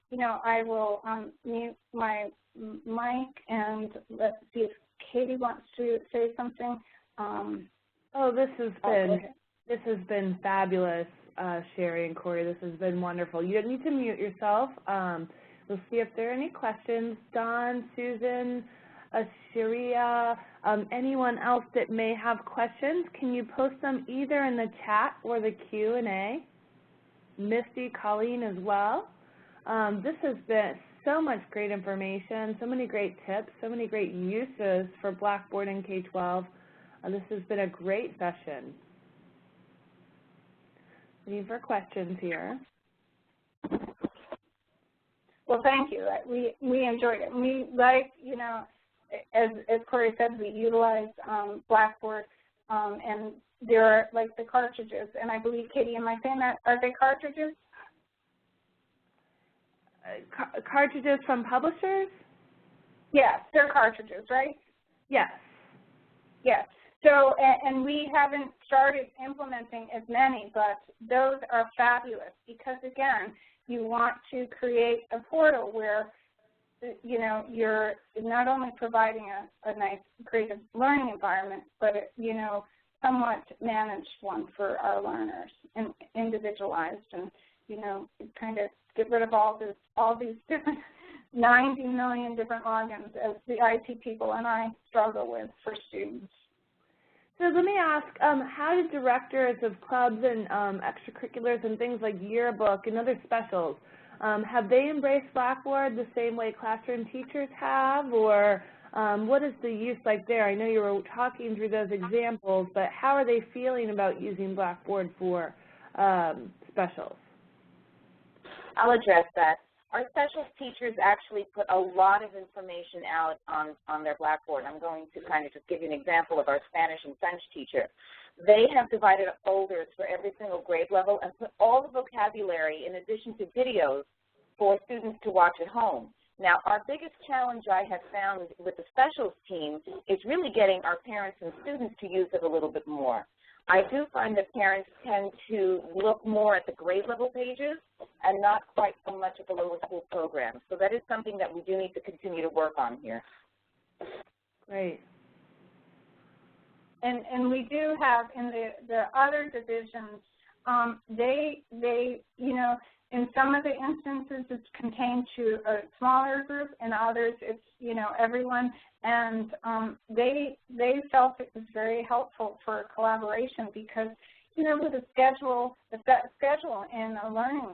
You know, I will mute my mic, and let's see if Katie wants to say something. Oh, this has been fabulous, Sherry and Cory. This has been wonderful. You don't need to mute yourself. We'll see if there are any questions. Don, Susan, Sharia, anyone else that may have questions, can you post them either in the chat or the Q&A? Misty, Colleen as well. This has been so much great information, so many great tips, so many great uses for Blackboard and K-12. This has been a great session. Looking for questions here. Well, thank you. We enjoyed it. We like, you know, as Cory said, we utilize Blackboard, and there are like the cartridges. And I believe, Katie, am I saying that? Are they cartridges? Cartridges from publishers? Yes, they're cartridges, right? Yes. Yes. So, and we haven't started implementing as many, but those are fabulous because, again, you want to create a portal where, you know, you're not only providing a nice creative learning environment, but, you know, somewhat managed one for our learners and individualized, and, you know, kind of get rid of all these different 90 million different logins as the IT people and I struggle with for students. So let me ask, how do directors of clubs and extracurriculars and things like yearbook and other specials, have they embraced Blackboard the same way classroom teachers have, or what is the use like there? I know you were talking through those examples, but how are they feeling about using Blackboard for specials? I'll address that. Our specials teachers actually put a lot of information out on their Blackboard. I'm going to kind of just give you an example of our Spanish and French teacher. They have divided up folders for every single grade level and put all the vocabulary in addition to videos for students to watch at home. Now, our biggest challenge I have found with the specials team is really getting our parents and students to use it a little bit more. I do find that parents tend to look more at the grade level pages and not quite so much at the lower school programs. So that is something that we do need to continue to work on here. Great. And we do have in the other divisions, they you know, in some of the instances it's contained to a smaller group, and others it's, you know, everyone, and they felt it was very helpful for collaboration because, you know, with a schedule in a learning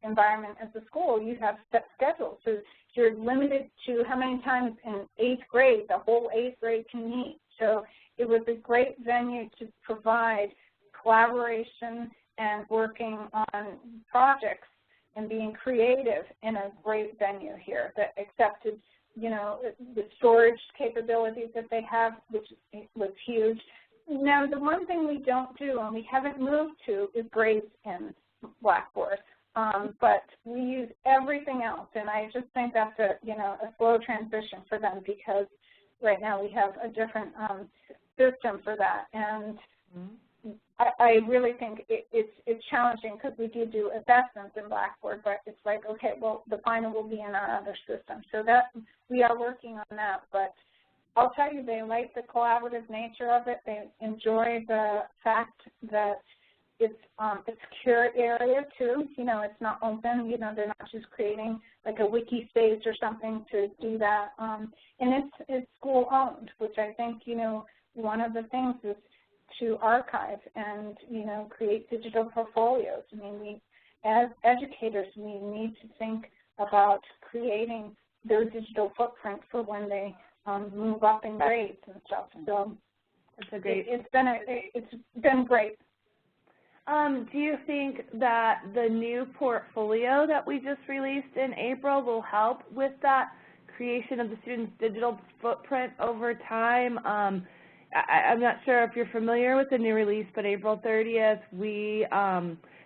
environment at the school, you have set schedules, so you're limited to how many times in 8th grade the whole 8th grade can meet. So it was a great venue to provide collaboration and working on projects and being creative in a great venue here that accepted, you know, the storage capabilities that they have, which was huge. Now, the one thing we don't do and we haven't moved to is grades in Blackboard, but we use everything else, and I just think that's a, you know, a slow transition for them because right now we have a different system for that, and I really think it's challenging because we do assessments in Blackboard, but it's like, okay, well, the final will be in our other system. So that we are working on that, but I'll tell you, they like the collaborative nature of it. They enjoy the fact that it's a secure area too. You know, it's not open. You know, they're not just creating like a wiki space or something to do that. And it's school owned, which I think, you know, one of the things is to archive and, you know, create digital portfolios. I mean, we, as educators, we need to think about creating their digital footprint for when they move up in grades and stuff. So that's a great. It's been great. Do you think that the new portfolio that we just released in April will help with that creation of the student's digital footprint over time? I'm not sure if you're familiar with the new release, but April 30th, we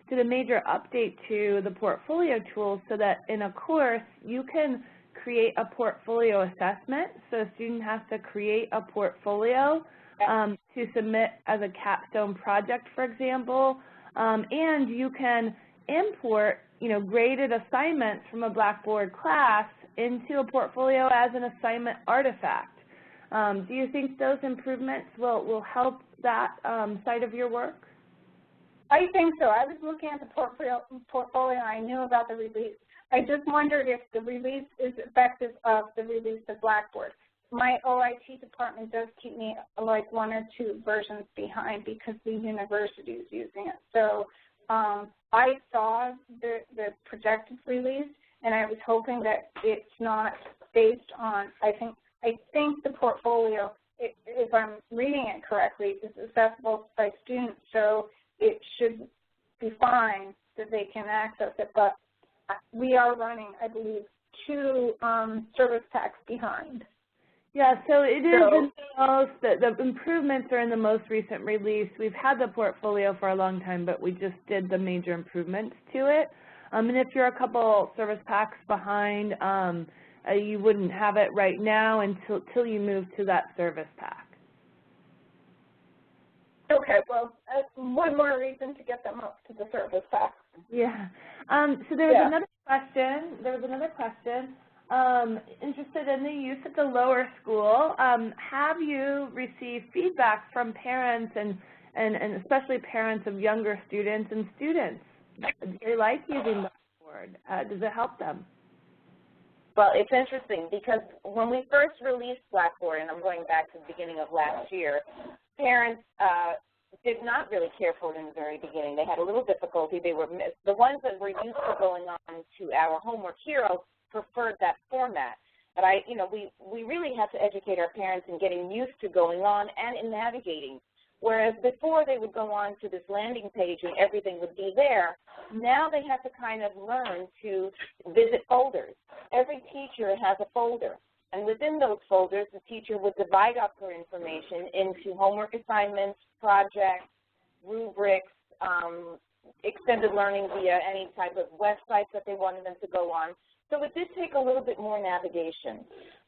did a major update to the portfolio tools so that in a course you can create a portfolio assessment. So a student has to create a portfolio to submit as a capstone project, for example, and you can import, you know, graded assignments from a Blackboard class into a portfolio as an assignment artifact. Do you think those improvements will help that side of your work? I think so. I was looking at the portfolio. I knew about the release. I just wondered if the release is effective of the release of Blackboard. My OIT department does keep me like 1 or 2 versions behind because the university is using it. So I saw the projected release, and I was hoping that it's not based on, I think the portfolio, if I'm reading it correctly, is accessible by students, so it should be fine that they can access it. But we are running, I believe, 2 service packs behind. Yeah, so it is the improvements are in the most recent release. We've had the portfolio for a long time, but we just did the major improvements to it. And if you're a couple service packs behind, you wouldn't have it right now until you move to that service pack. Okay, well, one more reason to get them up to the service pack. Yeah. So there was another question. Interested in the use at the lower school. Have you received feedback from parents and especially parents of younger students and students? Do they like using Blackboard? Does it help them? Well, it's interesting because when we first released Blackboard, and I'm going back to the beginning of last year, parents did not really care for it in the very beginning. They had a little difficulty. They were the ones that were used to going on to our homework hero preferred that format. But we really had to educate our parents in getting used to going on and in navigating. Whereas before they would go on to this landing page and everything would be there, now they have to kind of learn to visit folders. Every teacher has a folder. And within those folders, the teacher would divide up her information into homework assignments, projects, rubrics, extended learning via any type of websites that they wanted them to go on. So it did take a little bit more navigation.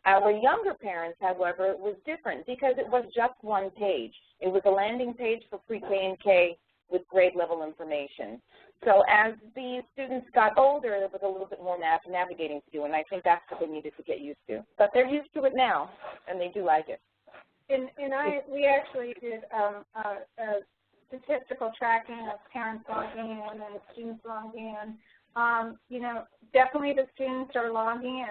Our younger parents, however, was different because it was just one page. It was a landing page for pre-K and K with grade level information. So as the students got older, there was a little bit more navigating to do, and I think that's what they needed to get used to. But they're used to it now, and they do like it. We actually did a statistical tracking of parents logging in and students logging in. Definitely the students are logging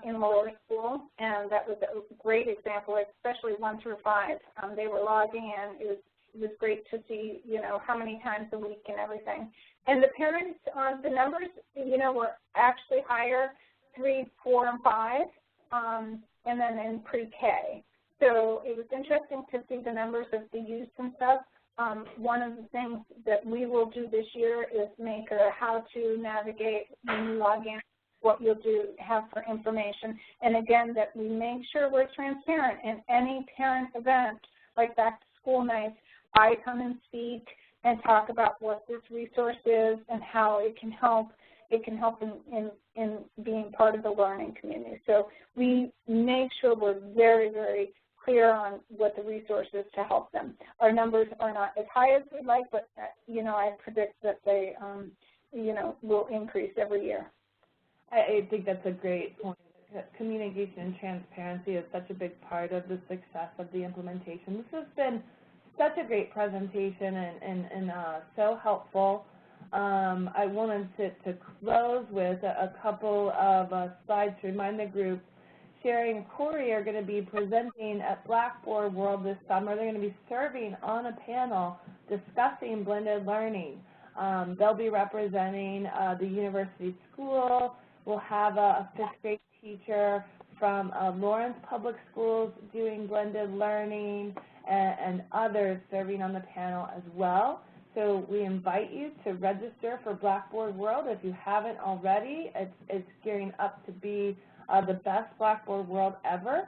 in lower school, and that was a great example, especially 1 through 5. They were logging in. It was great to see, how many times a week and everything. And the parents, the numbers, were actually higher, 3, 4, and 5, and then in pre-K. So it was interesting to see the numbers of the use and stuff. One of the things that we will do this year is make a how to navigate when you log in, what you'll have for information. And again, that we make sure we're transparent in any parent event, like back to school nights. I come and speak and talk about what this resource is and how it can help. It can help in being part of the learning community. So we make sure we're very, very clear on what the resource is to help them. Our numbers are not as high as we'd like, but, I predict that they, will increase every year. I think that's a great point. Communication and transparency is such a big part of the success of the implementation. This has been such a great presentation and so helpful. I wanted to close with a couple of slides to remind the group. Sherry and Cory are going to be presenting at Blackboard World this summer. They're going to be serving on a panel discussing blended learning. They'll be representing the university school. We'll have a 5th grade teacher from Lawrence Public Schools doing blended learning and others serving on the panel as well. So we invite you to register for Blackboard World if you haven't already. It's gearing up to be the best Blackboard World ever.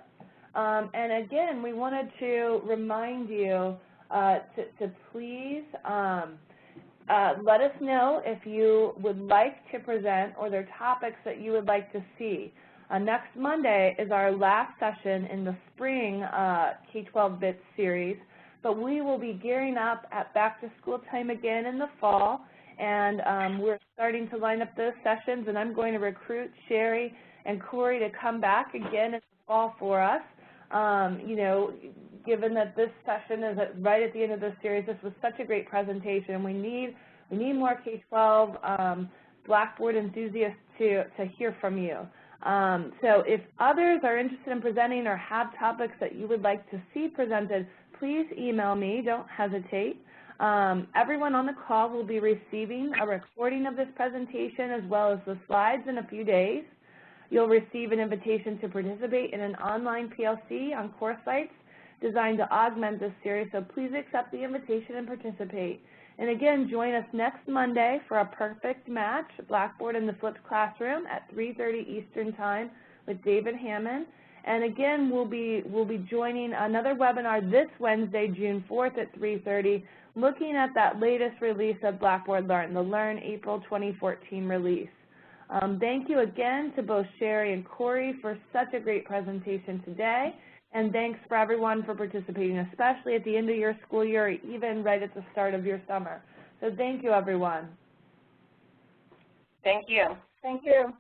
And again, we wanted to remind you to please let us know if you would like to present or there are topics that you would like to see. Next Monday is our last session in the spring K-12 BITS series, but we will be gearing up at back to school time again in the fall, and we're starting to line up those sessions, and I'm going to recruit Sherry and Cory to come back again in the fall for us. Given that this session is right at the end of the series, this was such a great presentation. We need more K-12 Blackboard enthusiasts to hear from you. So if others are interested in presenting or have topics that you would like to see presented, please email me. Don't hesitate. Everyone on the call will be receiving a recording of this presentation as well as the slides in a few days. You'll receive an invitation to participate in an online PLC on course sites designed to augment this series, so please accept the invitation and participate. And again, join us next Monday for a perfect match, Blackboard in the Flipped Classroom at 3:30 Eastern Time with David Hammond. And again, we'll be joining another webinar this Wednesday, June 4th at 3:30, looking at that latest release of Blackboard Learn, the Learn April 2014 release. Thank you again to both Sherry and Cory for such a great presentation today. And thanks for everyone for participating, especially at the end of your school year or even right at the start of your summer. So thank you, everyone. Thank you. Thank you.